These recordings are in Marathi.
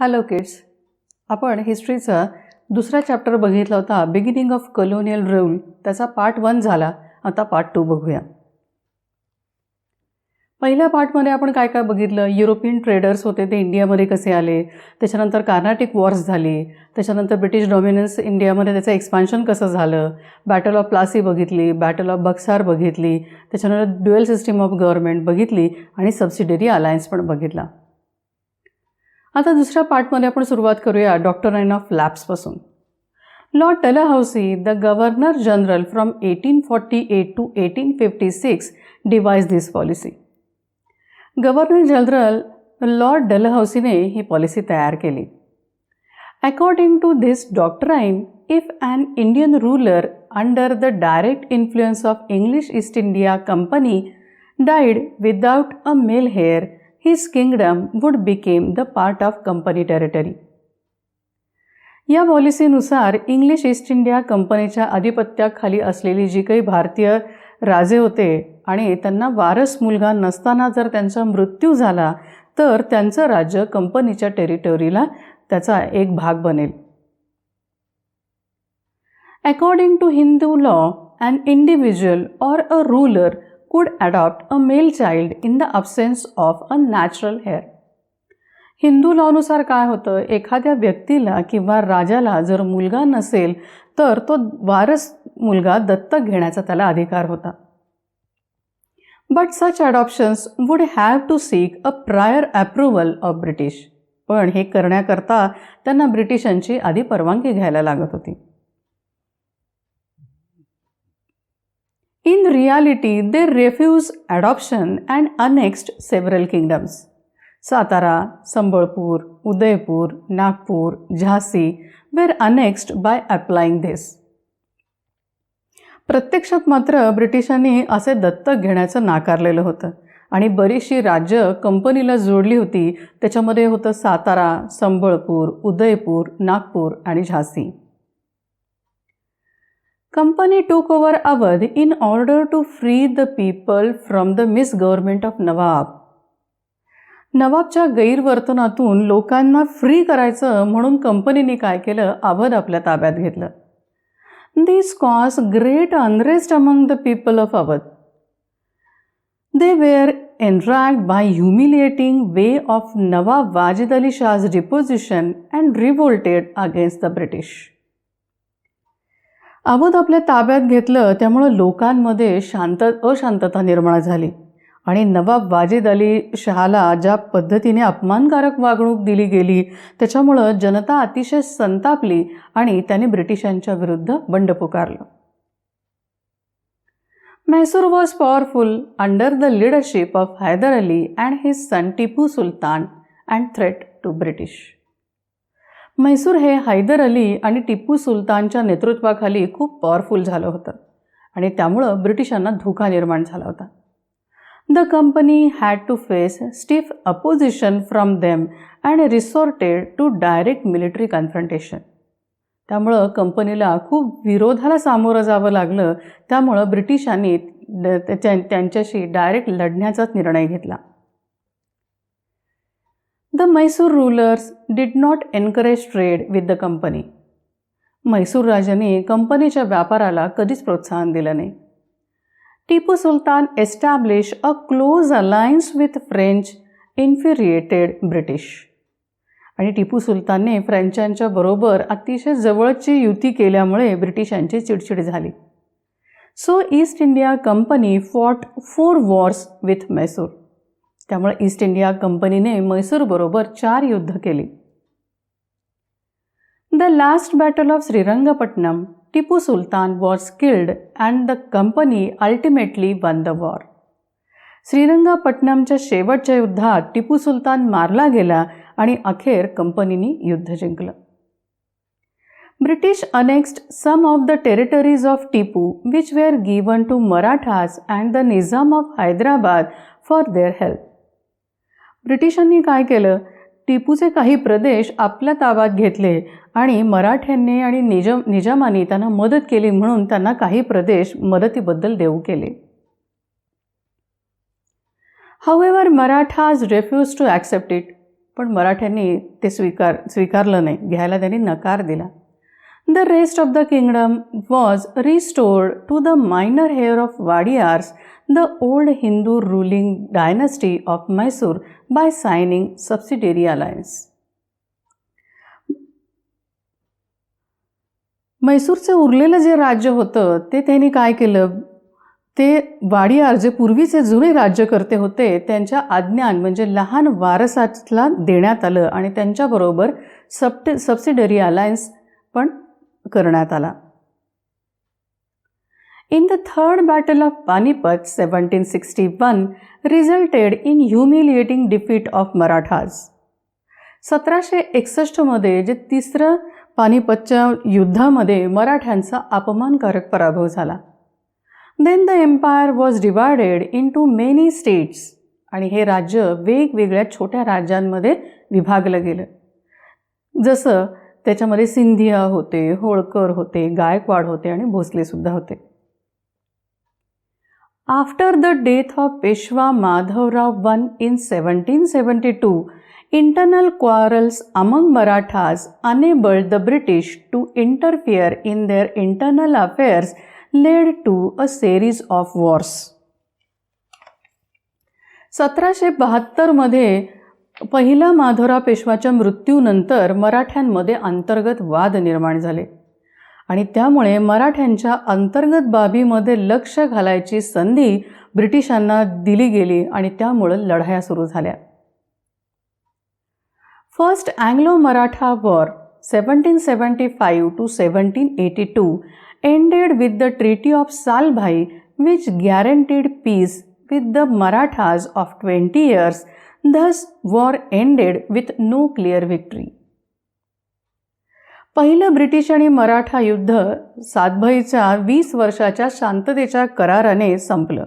हॅलो किड्स, आपण हिस्ट्रीचा दुसरा चॅप्टर बघितला होता, बिगिनिंग ऑफ कॉलोनियल रूल. त्याचा पार्ट 1 झाला. आता पार्ट 2 बघूया. पहिल्या पार्टमध्ये आपण काय काय बघितलं? युरोपियन ट्रेडर्स होते, ते इंडियामध्ये कसे आले, त्याच्यानंतर कार्नाटिक वॉर्स झाली, त्याच्यानंतर ब्रिटिश डॉमिनन्स इंडियामध्ये त्याचं एक्सपान्शन कसं झालं, बॅटल ऑफ प्लासी बघितली, बॅटल ऑफ बक्सार बघितली, त्याच्यानंतर ड्युअल सिस्टीम ऑफ गव्हर्नमेंट बघितली आणि सबसिडरी अलायन्स पण बघितला. आता दुसऱ्या पार्टमध्ये आपण सुरुवात करूया डॉक्ट्राइन ऑफ लॅप्सपासून. Lord Dalhousie, the Governor General from 1848 to 1856 devise this policy. Governor General Lord डलहौसीने ही पॉलिसी तयार केली. According to this doctrine, if an Indian ruler under the direct influence of English East India Company died without a male heir, his kingdom would become the part of company territory. या पॉलिसीनुसार इंग्लिश ईस्ट इंडिया कंपनीच्या अधिपत्याखाली असलेली जी काही भारतीय राजे होते आणि त्यांना वारस मुलगा नसताना जर त्यांचा मृत्यू झाला तर त्यांचं राज्य कंपनीच्या टेरिटोरीला त्याचा एक भाग बनेल. According to Hindu law, an individual or a ruler could adopt a male child in the absence of a natural heir. Hindu लॉनुसार काय होतं, एखाद्या व्यक्तीला किंवा राजाला जर मुलगा नसेल तर तो वारस मुलगा दत्तक घेण्याचा त्याला अधिकार होता. But such adoptions would have to seek a prior approval of British. पण हे करण्याकरता त्यांना ब्रिटिशांची आधी परवानगी घ्यायला लागत होती. In reality, they refused adoption and annexed several kingdoms. Satara, Sambhalpur, Udaipur, Nagpur, Jhansi were annexed by applying this. प्रत्यक्षात मात्र ब्रिटिशांनी असे दत्तक घेण्याचं नाकारलेलं होतं आणि बरीचशी राज्य कंपनीला जोडली होती. त्याच्यामध्ये होतं सातारा, संबळपूर, उदयपूर, नागपूर आणि Jhansi. Company took over Awadh in order to free the people from the misgovernment of Nawab. नवाबच्या गैरवर्तनातून लोकांना फ्री करायचं म्हणून कंपनीने काय केलं, अवध आपल्या ताब्यात घेतलं. This caused great unrest among the people of Awadh. They were enraged by humiliating way of Nawab Wajid Ali Shah's deposition and revolted against the British. Awadh आपल्या ताब्यात घेतलं त्यामुळं लोकांमध्ये अशांतता निर्माण झाली आणि नवाब वाजिद अली शहाला ज्या पद्धतीने अपमानकारक वागणूक दिली गेली त्याच्यामुळं जनता अतिशय संतापली आणि त्याने ब्रिटिशांच्या विरुद्ध बंड पुकारलं. Mysore was powerful under the leadership of Hyder Ali and his son Tipu Sultan and threat to British. Mysore हे हैदर अली आणि टिपू सुलतानच्या नेतृत्वाखाली खूप पॉवरफुल झालं होतं आणि त्यामुळं ब्रिटिशांना धोका निर्माण झाला होता. The company had to face stiff opposition from them and resorted to direct military confrontation. त्यामुळं कंपनीला खूप विरोधाला सामोरं जावं लागलं. त्यामुळं ब्रिटिशांनी त्यांच्याशी डायरेक्ट लढण्याचाच निर्णय घेतला. The Mysore rulers did not encourage trade with the company. Mysore राजाने कंपनीच्या व्यापाराला कधीच प्रोत्साहन दिलं नाही. Tipu Sultan established a close alliance with French infuriated British. आणि टिपू सुलतानने फ्रेंचांच्या बरोबर अतिशय जवळची युती केल्यामुळे ब्रिटिशांची चिडचिड झाली. So East India Company fought 4 wars with Mysore. त्यामुळे ईस्ट इंडिया कंपनीने म्हैसूरबरोबर 4 युद्ध केली. The last battle of Srirangapatnam, Tipu Sultan was killed and the company ultimately won the war. श्रीरंगपट्टणमच्या शेवटच्या युद्धात टिपू सुलतान मारला गेला आणि अखेर कंपनीने युद्ध जिंकलं. British annexed some of the territories of Tipu which were given to Marathas and the Nizam of Hyderabad for their help. ब्रिटिशांनी काय केलं, टिपूचे काही प्रदेश आपल्या ताब्यात घेतले आणि मराठ्यांनी आणि निजामाने त्यांना मदत केली म्हणून त्यांना काही प्रदेश मदतीबद्दल देऊ केले. However, Marathas refused to accept it. पण मराठ्यांनी ते स्वीकारलं नाही, घ्यायला त्यांनी नकार दिला. The rest of the kingdom was restored to the minor heir of Wadiyars, the old Hindu ruling dynasty of Mysore, by signing subsidiary alliance. मैसूरचं उरलेलं जे राज्य होतं ते त्यांनी काय केलं, ते वाडियार जे पूर्वीचे जुने राज्यकर्ते होते त्यांच्या आज्ञान म्हणजे लहान वारसाला देण्यात आलं आणि त्यांच्याबरोबर सबसिडरी अलायन्स पण करण्यात आला. In the third battle of Panipat 1761 resulted in humiliating defeat of Marathas. 1761 मध्ये जे तिसरं पानिपतच्या युद्धामध्ये मराठ्यांचा अपमानकारक पराभव झाला. Then the empire was divided into many states आणि हे राज्य वेगवेगळ्या छोट्या राज्यांमध्ये विभागलं गेलं. जसं त्याच्यामध्ये सिंधिया होते, होळकर होते, गायकवाड होते आणि भोसले सुद्धा होते. After the death of Peshwa Madhavrao I in 1772, internal quarrels among Marathas enabled the British to interfere in their internal affairs, led to a series of wars. 1772 मध्ये पहिला माधवराव पेशवाच्या मृत्यूनंतर मराठ्यांमध्ये अंतर्गत वाद निर्माण झाले आणि त्यामुळे मराठ्यांच्या अंतर्गत बाबीमध्ये लक्ष घालायची संधी ब्रिटिशांना दिली गेली आणि त्यामुळे लढाया सुरू झाल्या. First Anglo Maratha war 1775 to 1782 ended with the Treaty of Salbhai, which guaranteed peace with the Marathas of 20 years. Thus, war ended with no clear victory. पहिलं ब्रिटिश आणि मराठा युद्ध सातभाईच्या 20 वर्षाच्या शांततेच्या कराराने संपलं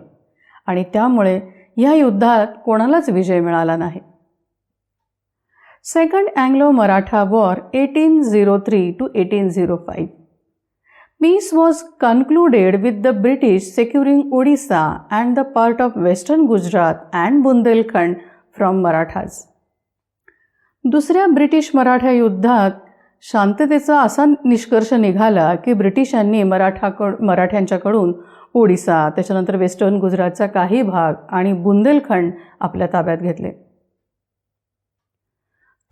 आणि त्यामुळे या युद्धात कोणालाच विजय मिळाला नाही. Second Anglo Maratha war 1803 to 1805. Peace was concluded with the British securing Odisha and the part of western Gujarat and Bundelkhand from Marathas. दुसऱ्या ब्रिटिश मराठा युद्धात शांततेचा असा निष्कर्ष निघाला की ब्रिटिशांनी मराठ्यांच्याकडून ओडिसा, त्याच्यानंतर वेस्टर्न गुजरातचा काही भाग आणि बुंदेलखंड आपल्या ताब्यात घेतले.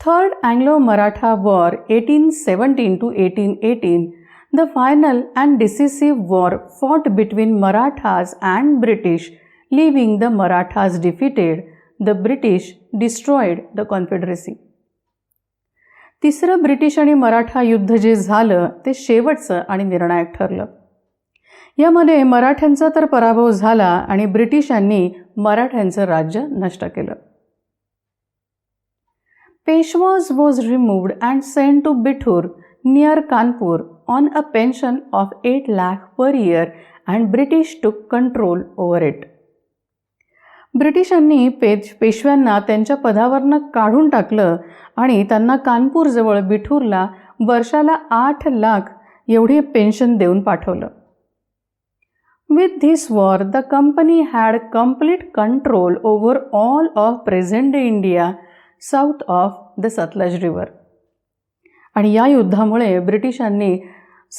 Third Anglo Maratha war 1817 to 1818, the final and decisive war fought between Marathas and British, leaving the Marathas defeated. The British destroyed the Confederacy. तिसरं ब्रिटिश आणि मराठा युद्ध जे झालं ते शेवटचं आणि निर्णायक ठरलं. यामध्ये मराठ्यांचा तर पराभव झाला आणि ब्रिटिशांनी मराठ्यांचं राज्य नष्ट केलं. Peshwas was removed and sent to Bithur near Kanpur on a pension of 8 lakh per year and British took control over it. ब्रिटिशांनी पेशव्यांना त्यांच्या पदावरनं काढून टाकलं आणि त्यांना कानपूरजवळ बिठूरला वर्षाला 8 लाख एवढी पेन्शन देऊन पाठवलं. With this war, the company had complete control over all of present day India south of the Satluj River. आणि या युद्धामुळे ब्रिटिशांनी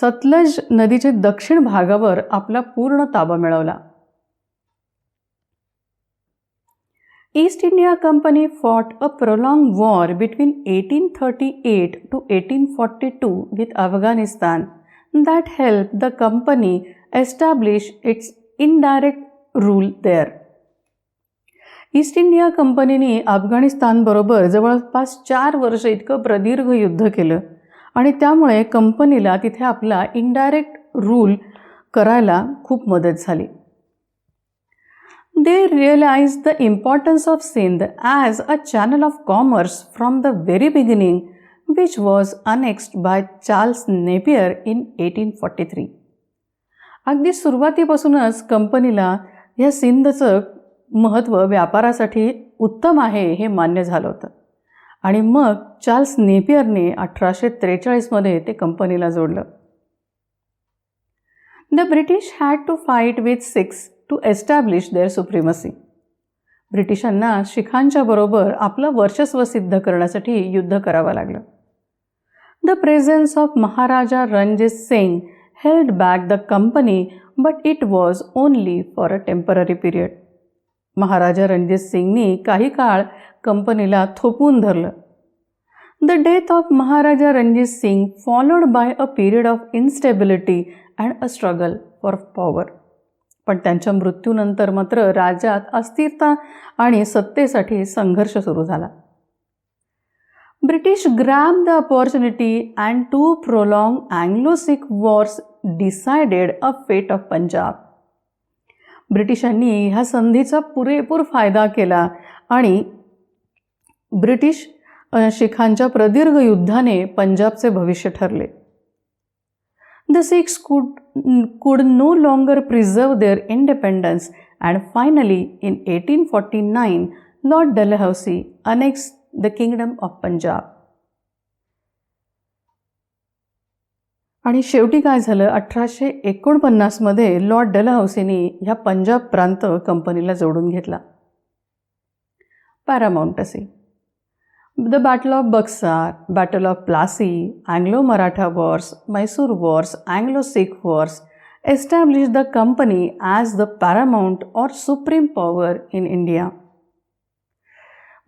सतलज नदीच्या दक्षिण भागावर आपला पूर्ण ताबा मिळवला. East India Company fought a prolonged war between 1838 to 1842 with Afghanistan that helped the company establish its indirect rule there. East India कंपनीने अफगाणिस्तानबरोबर जवळपास 4 वर्ष इतकं प्रदीर्घ युद्ध केलं आणि त्यामुळे कंपनीला तिथे आपला इनडायरेक्ट रूल करायला खूप मदत झाली. They realized the importance of Sindh as a channel of commerce from the very beginning, which was annexed by Charles Napier in 1843. अगदी सुरुवातीपासूनच कंपनीला या सिंधचं महत्त्व व्यापारासाठी उत्तम आहे हे मान्य झालं होतं आणि मग चार्ल्स नेपियरने 1843 मध्ये ते कंपनीला जोडलं. The British had to fight with Sikhs to establish their supremacy. ब्रिटिशांना शिखांच्या बरोबर आपलं वर्चस्व सिद्ध करण्यासाठी युद्ध करावं लागलं. The presence of Maharaja Ranjit Singh held back the company, but it was only for a temporary period. Maharaja Ranjit सिंगनी काही काळ कंपनीला थोपवून धरलं. The death of Maharaja Ranjit Singh followed by a period of instability and a struggle for power. पण त्यांच्या मृत्यूनंतर मात्र राज्यात अस्थिरता आणि सत्तेसाठी संघर्ष सुरू झाला. British grabbed the opportunity and to prolong Anglo-Sikh wars decided a fate of Punjab. ब्रिटिशांनी ह्या संधीचा पुरेपूर फायदा केला आणि ब्रिटिश शिखांच्या प्रदीर्घ युद्धाने पंजाबचे भविष्य ठरले. The Sikhs could no longer preserve their independence, and finally in 1849 Lord Dalhousie annexed the Kingdom of Punjab. आणि शेवटी काय झालं, 1849 मध्ये लॉर्ड डलहौसीनी ह्या पंजाब प्रांत कंपनीला जोडून घेतला. Paramountcy, the battle of Buxar, battle of Plassey, Anglo Maratha wars, Mysore wars, Anglo Sikh wars establish the company as the paramount or supreme power in India.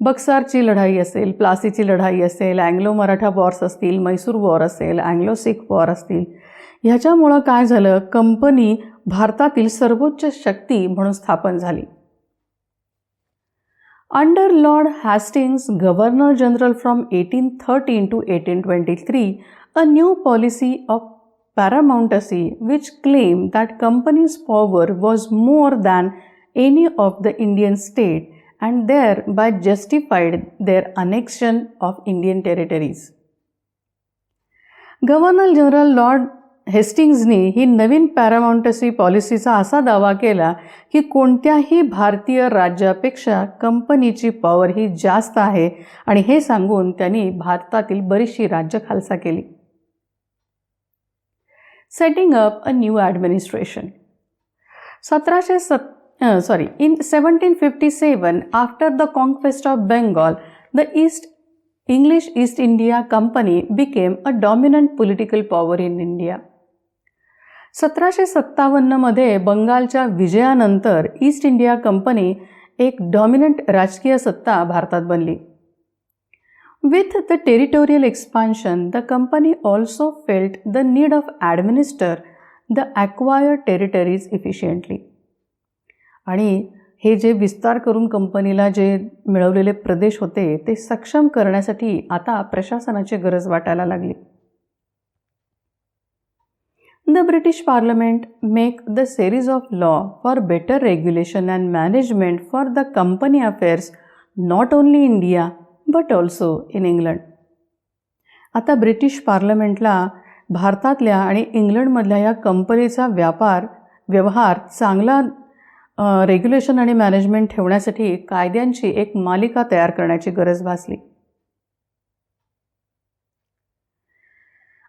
बक्सारची लढाई असेल, प्लासीची लढाई असेल, अँग्लो मराठा वॉर्स असतील, मैसूर वॉर असेल, अँग्लो सिख वॉर असतील, ह्याच्यामुळं काय झालं, कंपनी भारतातील सर्वोच्च शक्ती म्हणून स्थापन झाली. Under Lord Hastings Governor General from 1813 to 1823, a new policy of paramountcy which claimed that company's power was more than any of the Indian state and thereby justified their annexion of Indian territories. Governor General Lord हेस्टिंग्जनी ही नवीन पॅरामाउंटसी पॉलिसीचा असा दावा केला की कोणत्याही भारतीय राज्यापेक्षा कंपनीची पॉवर ही जास्त आहे आणि हे सांगून त्यांनी भारतातील बरीचशी राज्य खालसा केली. Setting up a new administration. In 1757, after the conquest of Bengal, the English East India Company became a dominant political power in India. 1757 मध्ये बंगालच्या विजयानंतर ईस्ट इंडिया कंपनी एक डॉमिनंट राजकीय सत्ता भारतात बनली. With the territorial expansion, the company also felt the need of administer the acquired territories efficiently. आणि हे जे विस्तार करून कंपनीला जे मिळवलेले प्रदेश होते ते सक्षम करण्यासाठी आता प्रशासनाची गरज वाटायला लागली. The British parliament make the series of law for better regulation and management for the company affairs not only India but also in England. आता ब्रिटिश पार्लमेंटला भारतातल्या आणि इंग्लंडमधल्या या कंपनीचा व्यवहार चांगला रेग्युलेशन आणि मॅनेजमेंट ठेवण्यासाठी कायद्यांची एक मालिका तयार करण्याची गरज भासली.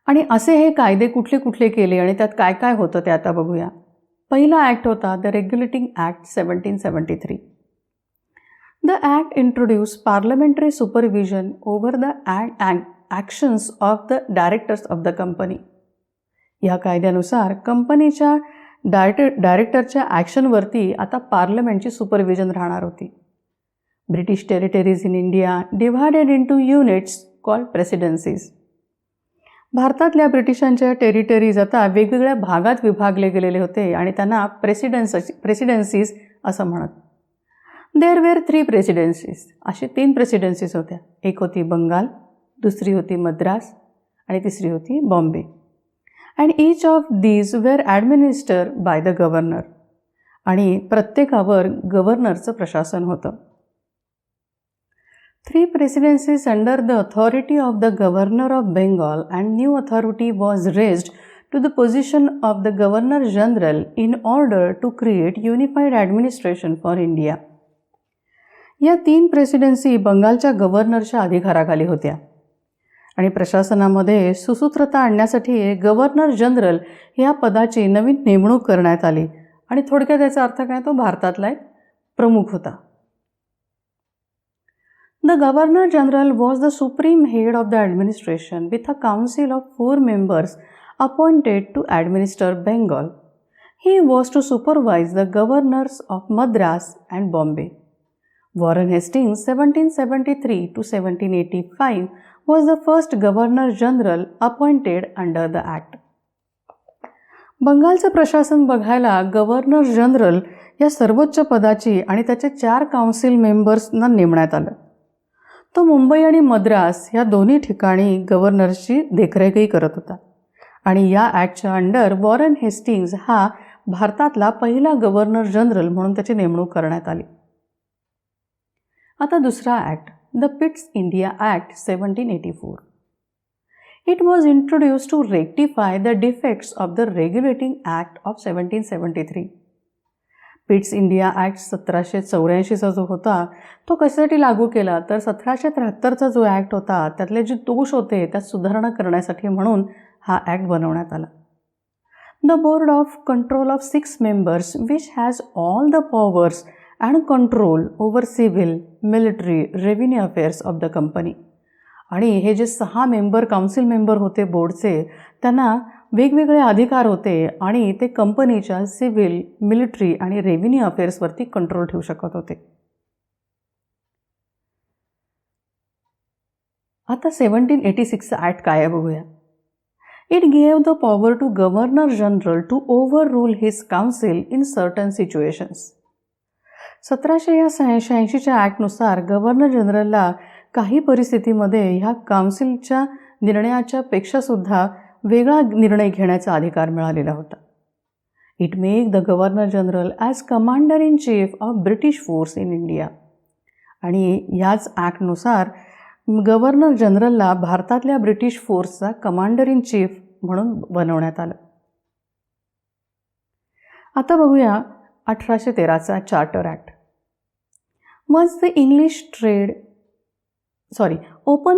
आणि असे हे कायदे कुठले कुठले केले आणि त्यात काय काय होतं ते आता बघूया. पहिला ॲक्ट होता the regulating act 1773. The act introduce parliamentary supervision over the actions of the directors of the company. ह्या कायद्यानुसार कंपनीच्या डायरेक्टरच्या ॲक्शनवरती आता पार्लमेंटची सुपरविजन राहणार होती. British territories in India divided into units called presidencies. भारतातल्या ब्रिटिशांच्या टेरिटरीज आता वेगवेगळ्या भागात विभागले गेलेले होते आणि त्यांना प्रेसिडेन्सीज असं म्हणत. There were 3 प्रेसिडेन्सीज. अशी 3 प्रेसिडेन्सीज होत्या. एक होती बंगाल, दुसरी होती मद्रास आणि तिसरी होती Bombay. And each of these were administer by the governor. आणि प्रत्येकावर गव्हर्नरचं प्रशासन होतं. 3 presidencies under the authority of the Governor of Bengal, and new authority was raised to the position of the Governor General in order to create unified administration for India. या 3 प्रेसिडेन्सी बंगालच्या गव्हर्नरच्या अधिकाराखाली होत्या आणि प्रशासनामध्ये सुसूत्रता आणण्यासाठी गव्हर्नर जनरल या पदाची नवीन नेमणूक करण्यात आली. आणि थोडक्यात याचा अर्थ काय, तो भारतातला एक प्रमुख होता. The Governor General was the supreme head of the administration with a council of 4 members appointed to administer Bengal. He was to supervise the governors of Madras and Bombay. Warren Hastings 1773 to 1785 was the first Governor General appointed under the act. बंगालचं प्रशासन बघायला गव्हर्नर जनरल या सर्वोच्च पदाची आणि त्याचे 4 काउन्सिल मेंबर्सना नेमण्यात आलं. तो मुंबई आणि मद्रास या दोन्ही ठिकाणी गव्हर्नरची देखरेखही करत होता आणि या ॲक्टच्या अंडर वॉरन हेस्टिंग्ज हा भारतातला पहिला गव्हर्नर जनरल म्हणून त्याची नेमणूक करण्यात आली. आता दुसरा act, the पिट्स India act 1784. It was introduced to rectify the defects of the Regulating Act of 1773. Pitt's India Act 1784चा जो होता तो कशासाठी लागू केला तर 1773चा जो ॲक्ट होता त्यातले जे दोष होते त्यात सुधारणा करण्यासाठी म्हणून हा ॲक्ट बनवण्यात आला. The board of control of 6 members which has all the powers and control over civil, military, revenue affairs of the company. आणि हे जे 6 काउन्सिल मेंबर होते बोर्डचे त्यांना वेगवेगळे अधिकार होते आणि ते कंपनीच्या सिव्हिल, मिलिटरी आणि रेव्हेन्यू अफेअर्सवरती कंट्रोल ठेवू शकत होते. आता 1786 ॲक्ट काय आहे बघूया. It gave the power to Governor General to overrule his council in certain situations. 1786च्या ॲक्टनुसार गव्हर्नर जनरलला काही परिस्थितीमध्ये ह्या काउन्सिलच्या निर्णयाच्या पेक्षासुद्धा वेगळा निर्णय घेण्याचा अधिकार मिळालेला होता. It make the Governor General as commander in chief of British force in India. आणि याच ॲक्टनुसार गव्हर्नर जनरलला भारतातल्या ब्रिटिश फोर्सचा कमांडर इन चीफ म्हणून बनवण्यात आलं. आता बघूया 1813चा charter act. open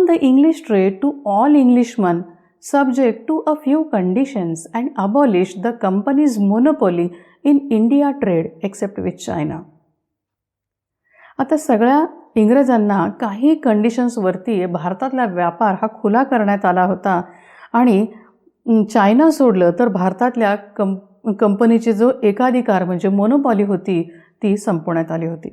the English trade to all Englishmen subject to a few conditions and abolish the company's monopoly in India trade except with China. आता सगळ्या इंग्रजांना काही कंडिशन्सवरती भारतातला व्यापार हा खुला करण्यात आला होता आणि चायना सोडलं तर भारतातल्या कंपनीची जो एकाधिकार म्हणजे मोनोपॉली होती ती संपवण्यात आली होती.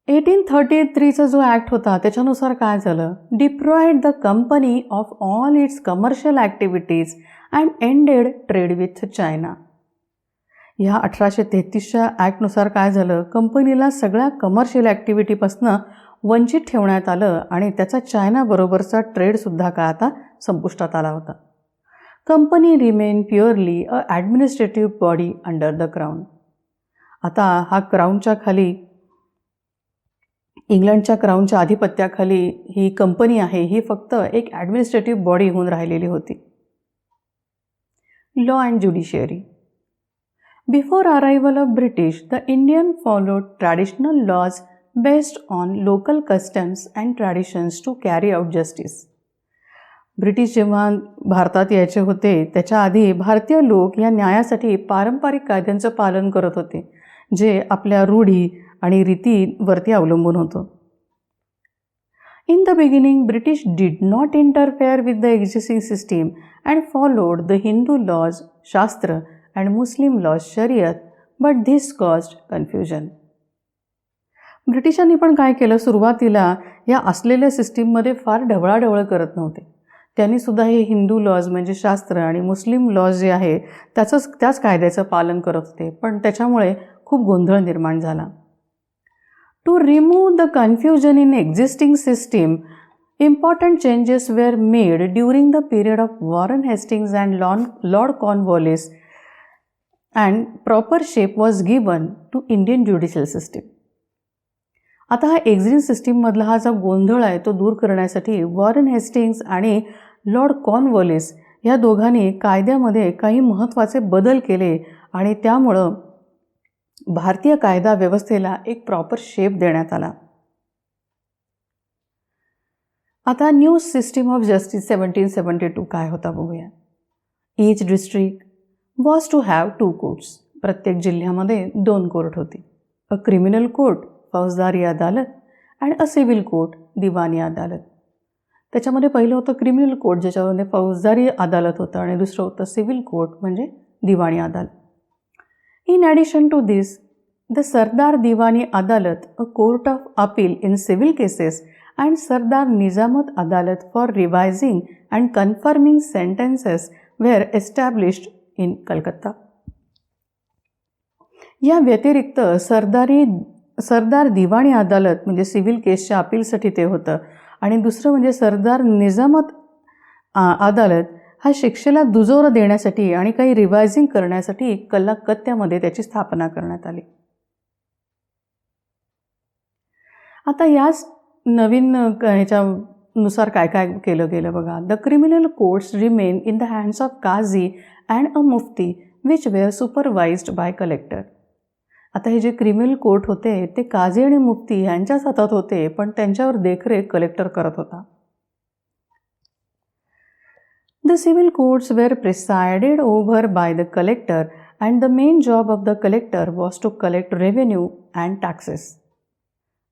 1833चा जो ॲक्ट होता त्याच्यानुसार काय झालं, deprived the company of all its commercial activities and ended trade with China. ह्या 1833च्या ॲक्टनुसार काय झालं, कंपनीला सगळ्या कमर्शियल ॲक्टिव्हिटीपासून वंचित ठेवण्यात आलं आणि त्याचा चायनाबरोबरचा ट्रेडसुद्धा काय आता संपुष्टात आला होता. Company remain purely a administrative body under the crown. आता हा क्राऊनच्या खाली, इंग्लंडच्या क्राऊनच्या आधिपत्याखाली ही कंपनी आहे, ही फक्त एक ॲडमिनिस्ट्रेटिव्ह बॉडी होऊन राहिलेली होती. Law and judiciary. Before arrival of British the Indian followed traditional laws based on local customs and traditions to carry out justice. British जेव्हा भारतात यायचे होते त्याच्या आधी भारतीय लोक या न्यायासाठी पारंपरिक कायद्यांचं पालन करत होते जे आपल्या रूढी आणि रीतीवरती अवलंबून होतं. In the beginning British did not interfere with the existing system and followed the Hindu laws Shastra and Muslim laws Shariat, but this caused confusion. ब्रिटिशांनी पण काय केलं, सुरुवातीला या असलेल्या सिस्टीममध्ये फार ढवळाढवळ करत नव्हते. त्यांनीसुद्धा हे हिंदू लॉज म्हणजे शास्त्र आणि मुस्लिम लॉज जे आहे त्याच कायद्याचं पालन करत होते, पण त्याच्यामुळे खूप गोंधळ निर्माण झाला. To remove the confusion in existing system, important changes were made during the period of Warren Hastings and Lord Cornwallis, and proper shape was given to Indian judicial system. आता हा एक्झिस्टिंग सिस्टीममधला हा जो गोंधळ आहे तो दूर करण्यासाठी वॉरन हेस्टिंग्स आणि लॉर्ड कॉर्नवॉलिस या दोघांनी कायद्यामध्ये काही महत्त्वाचे बदल केले आणि त्यामुळं भारतीय कायदा व्यवस्थेला एक प्रॉपर शेप देण्यात आला. आता न्यू सिस्टीम ऑफ जस्टिस 1772 काय होता बघूया. Each district was to have 2 courts. प्रत्येक जिल्ह्यामध्ये 2 कोर्ट होती. A criminal court faujdari adalat, and a civil court, diwani adalat. त्याच्यामध्ये पहिलं होतं क्रिमिनल कोर्ट, ज्याच्यामध्ये फौजदारी अदालत होतं, आणि दुसरं होतं सिव्हिल कोर्ट म्हणजे दिवाणी अदालत. In addition to this, the Sardar Diwani Adalat, a court of appeal in civil cases, and Sardar Nizamat Adalat for revising and confirming sentences were established in Calcutta. या व्यतिरिक्त सरदार दिवाणी अदालत म्हणजे सिव्हिल केसच्या अपीलसाठी ते होतं, आणि दुसरं म्हणजे सरदार निजामत अदालत हा शिक्षेला दुजोरा देण्यासाठी आणि काही रिवायझिंग करण्यासाठी कलकत्त्यामध्ये त्याची स्थापना करण्यात आली. आता याच नवीन ह्याच्यानुसार काय काय केलं गेलं बघा. The criminal courts remain in the hands of Qazi and a Mufti which were supervised by collector. आता हे जे क्रिमिनल कोर्ट होते ते काझी आणि मुफ्ती यांच्याच हातात होते, पण त्यांच्यावर देखरेख कलेक्टर करत होता. The civil courts were presided over by the collector, and the main job of the collector was to collect revenue and taxes.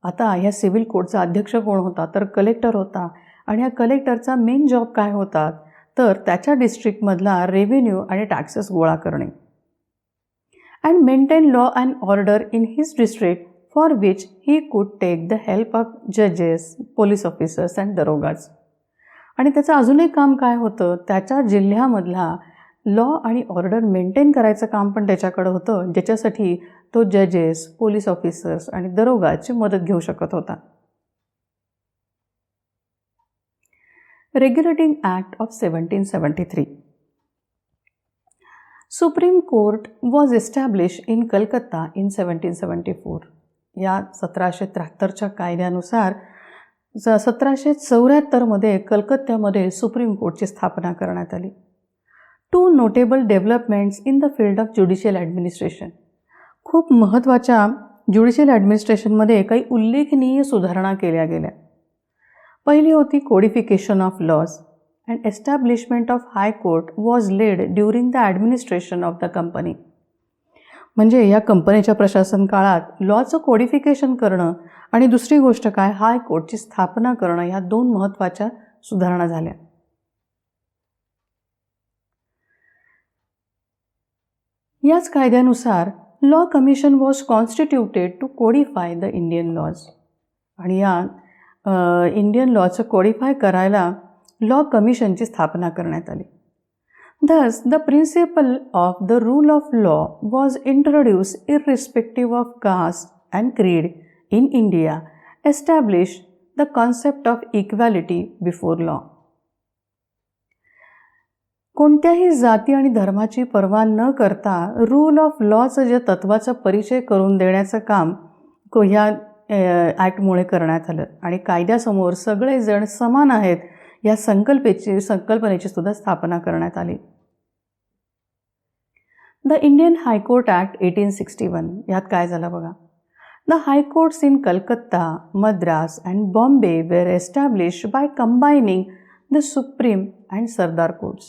आता या सिव्हिल कोर्टचा अध्यक्ष कोण होता तर कलेक्टर होता, आणि या कलेक्टरचा मेन जॉब काय होता तर त्याच्या डिस्ट्रिक्टमधला रेव्हेन्यू आणि टॅक्सेस गोळा करणे. And maintain law and order in his district for which he could take the help of जजेस, पोलीस ऑफिसर्स अँड दरोगाज. आणि त्याचं अजून एक काम काय होतं, त्याच्या जिल्ह्यामधला लॉ आणि ऑर्डर मेंटेन करायचं काम पण त्याच्याकडं होतं, ज्याच्यासाठी तो जजेस, पोलीस ऑफिसर्स आणि दरोगाची मदत घेऊ शकत होता. Regulating act of 1773. Supreme court was establish in Calcutta in 1774. या 1773च्या कायद्यानुसार 1774मध्ये कलकत्त्यामध्ये सुप्रीम कोर्टची स्थापना करण्यात आली. Two notable developments in the field of judicial administration. खूप महत्त्वाच्या ज्युडिशियल ॲडमिनिस्ट्रेशनमध्ये काही उल्लेखनीय सुधारणा केल्या गेल्या. पहिली होती codification of laws, and establishment of high court was laid during the administration of the company. म्हणजे या कंपनीच्या प्रशासन काळात लॉचं कोडिफिकेशन करणं आणि दुसरी गोष्ट काय, हाय कोर्टची स्थापना करणं, ह्या दोन महत्त्वाच्या सुधारणा झाल्या. याच कायद्यानुसार law commission was constituted to codify the Indian laws. आणि या इंडियन लॉचं कोडिफाय करायला लॉ कमिशनची स्थापना करण्यात आली. Thus, the principle of the rule of law was introduced irrespective of caste and creed in India, established the concept of equality before law. कोणत्याही जाती आणि धर्माची पर्वा न करता रूल ऑफ लॉचं जे तत्वाचा परिचय करून देण्याचं काम ह्या ॲक्टमुळे करण्यात आलं, आणि कायद्यासमोर सगळेजण समान आहेत या संकल्पनेची सुद्धा स्थापना करण्यात आली. The Indian high court act 1861. यात काय झालं बघा. The high courts in Calcutta, Madras and Bombay were established by combining the supreme and Sardar courts.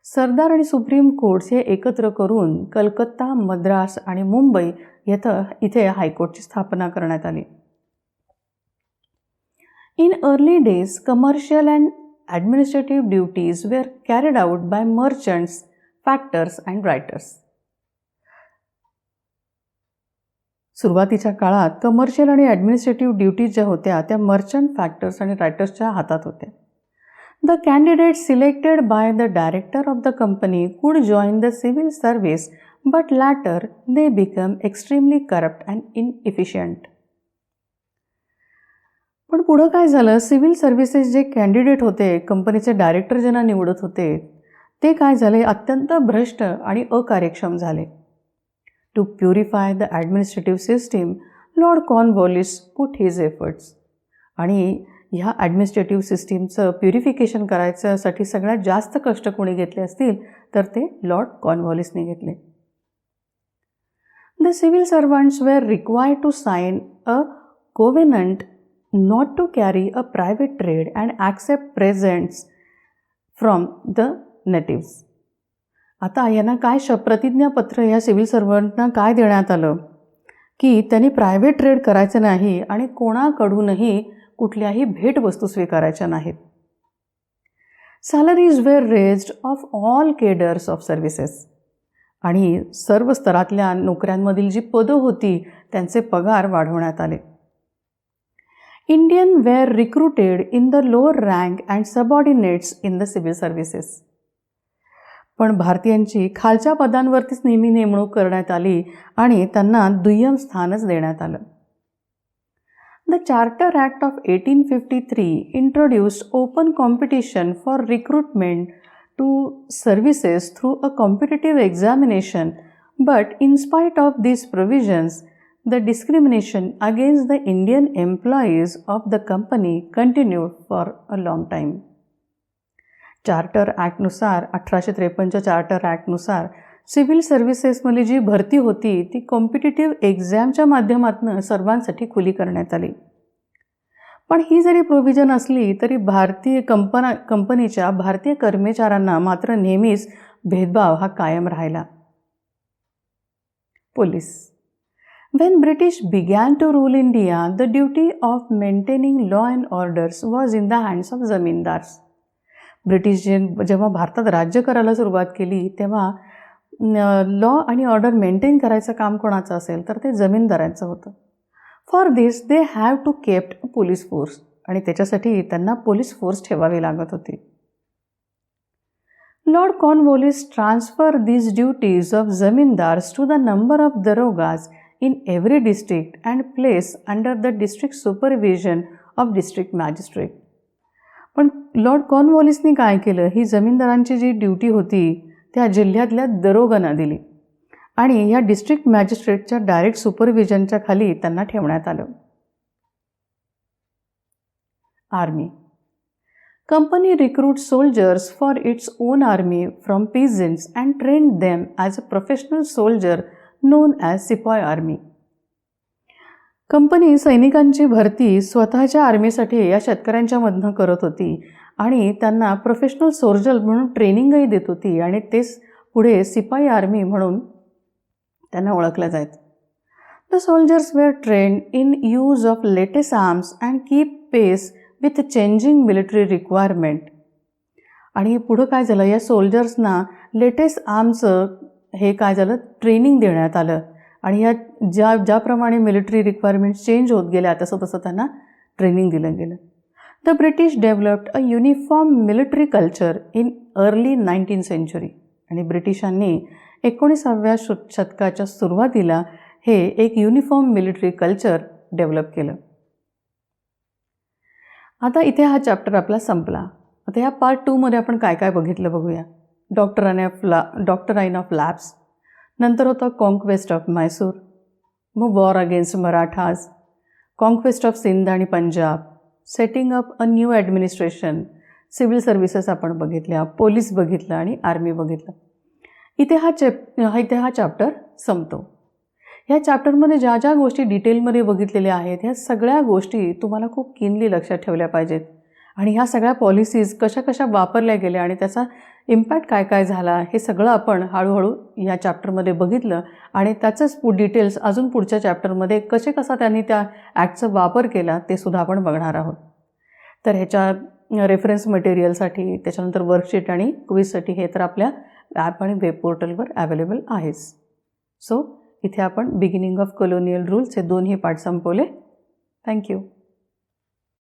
Sardar आणि सुप्रीम कोर्ट्स हे एकत्र करून कलकत्ता, मद्रास आणि मुंबई इथे हायकोर्टची स्थापना करण्यात आली. In early days, commercial and administrative duties were carried out by merchants, factors and writers. सुरुवातीच्या काळात कमर्शियल आणि ॲडमिनिस्ट्रेटिव्ह ड्युटीज ज्या होत्या त्या मर्चंट, फॅक्टर्स आणि रायटर्सच्या हातात होत्या. The candidate selected by the director of the company could join the civil service, but later they become extremely corrupt and inefficient. पण पुढं काय झालं, सिव्हिल सर्व्हिसेस जे कॅन्डिडेट होते, कंपनीचे डायरेक्टर ज्यांना निवडत होते, ते काय झाले, अत्यंत भ्रष्ट आणि अकार्यक्षम झाले. To purify the administrative system, Lord Cornwallis put his efforts. आणि ह्या ॲडमिनिस्ट्रेटिव्ह सिस्टीमचं प्युरिफिकेशन करायच्यासाठी सगळ्यात जास्त कष्ट कोणी घेतले असतील तर ते लॉर्ड कॉर्नवॉलिसने घेतले. The civil servants were required to sign a covenant not to carry a private trade and accept presents from the natives. आता यांना काय प्रतिज्ञापत्र या सिव्हिल सर्वंटना काय देण्यात आलं की त्यांनी प्रायव्हेट ट्रेड करायचं नाही आणि कोणाकडूनही कुठल्याही भेटवस्तू स्वीकारायच्या नाहीत. Salaries were raised of all cadres of services. आणि सर्व स्तरातल्या नोकऱ्यांमधील जी पदं होती त्यांचे पगार वाढवण्यात आले. Indian were recruited in the lower rank and subordinates in the civil services. पण भारतीयांची खालच्या पदांवरतीच नेहमी नेमणूक करण्यात आली आणि त्यांना दुय्यम स्थानच देण्यात आलं. The Charter Act of 1853 introduced open competition for recruitment to services through a competitive examination, but in spite of these provisions, the discrimination against the Indian employees of the company continued for a long time. Charter ॲक्टनुसार 1853च्या चार्टर ॲक्टनुसार सिव्हिल सर्व्हिसेसमधली जी भरती होती ती कॉम्पिटिटिव्ह एक्झामच्या माध्यमातून सर्वांसाठी खुली करण्यात आली. पण ही जरी प्रोव्हिजन असली तरी भारतीय कंपनीच्या भारतीय कर्मचाऱ्यांना मात्र नेहमीच भेदभाव हा कायम राहिला. Police. When British began to rule India, the duty of maintaining law and orders was in the hands of zamindars. British जेव्हा भारतात राज्य करायला सुरुवात केली तेव्हा लॉ आणि ऑर्डर मेंटेन करायचं काम कोणाचं असेल तर ते जमीनदारांचं होतं. For this they have to kept a police force. आणि त्याच्यासाठी त्यांना पोलीस फोर्स ठेवावी लागत होती. Lord Cornwallis transfer these duties of zamindars to the number of darogas in every district and place under the district supervision of district magistrate. पण लॉर्ड कॉर्नवॉलिसनी काय केलं, ही जमीनदारांची जी ड्युटी होती त्या जिल्ह्यातल्या दरोगांना दिली आणि या डिस्ट्रिक्ट मॅजिस्ट्रेटच्या डायरेक्ट सुपरविजनच्या खाली त्यांना ठेवण्यात आलं. Army. Company recruit soldiers for its own army from peasants and train them as a professional soldier known as sepoy army. Company सैनिकांची भरती स्वतःच्या आर्मीसाठी या शेतकऱ्यांच्या मधनं करत होती आणि त्यांना प्रोफेशनल सोल्जर म्हणून ट्रेनिंगही देत होती आणि तेच पुढे सिपाई आर्मी म्हणून त्यांना ओळखलं जायचं. The soldiers were trained in use of latest arms and keep pace with changing military requirement. आणि पुढं काय झालं, या सोल्जर्सना लेटेस्ट आर्मचं हे काय झालं ट्रेनिंग देण्यात आलं आणि या ज्याप्रमाणे मिलिटरी रिक्वायरमेंट्स चेंज होत गेल्या तसं तसं त्यांना ट्रेनिंग दिलं गेलं. The British developed a uniform military culture in early 19th century. आणि ब्रिटिशांनी 19व्या शतकाच्या सुरुवातीला हे एक युनिफॉर्म मिलिटरी कल्चर डेव्हलप केलं. आता इथे हा चॅप्टर आपला संपला. आता ह्या पार्ट 2मध्ये आपण काय काय बघितलं बघूया. डॉक्टराईन ऑफ लॅप्स, नंतर होतं कॉन्क्वेस्ट ऑफ मैसूर, मग war against Marathas, conquest of Sindh आणि Punjab, setting up a new administration, civil services आपण बघितल्या, पोलीस बघितलं आणि आर्मी बघितलं. इथे हा चॅप्टर संपतो. ह्या चॅप्टरमध्ये ज्या ज्या गोष्टी डिटेलमध्ये बघितलेल्या आहेत ह्या सगळ्या गोष्टी तुम्हाला खूप कीनली लक्षात ठेवल्या पाहिजेत आणि ह्या सगळ्या पॉलिसीज कशा कशा वापरल्या गेल्या आणि त्याचा इम्पॅक्ट काय काय झाला हे सगळं आपण हळूहळू ह्या चॅप्टरमध्ये बघितलं आणि त्याचंच डिटेल्स अजून पुढच्या चॅप्टरमध्ये कसा त्यांनी त्या ॲक्टचा वापर केला ते सुद्धा आपण बघणार आहोत. तर ह्याच्या रेफरन्स मटेरियलसाठी त्याच्यानंतर वर्कशीट आणि क्विजसाठी हे तर आपल्या ॲप आणि वेब पोर्टलवर अवेलेबल आहेच. सो इथे आपण बिगिनिंग ऑफ कॉलोनियल रूल्स हे दोन्ही पार्ट संपवले. थँक्यू.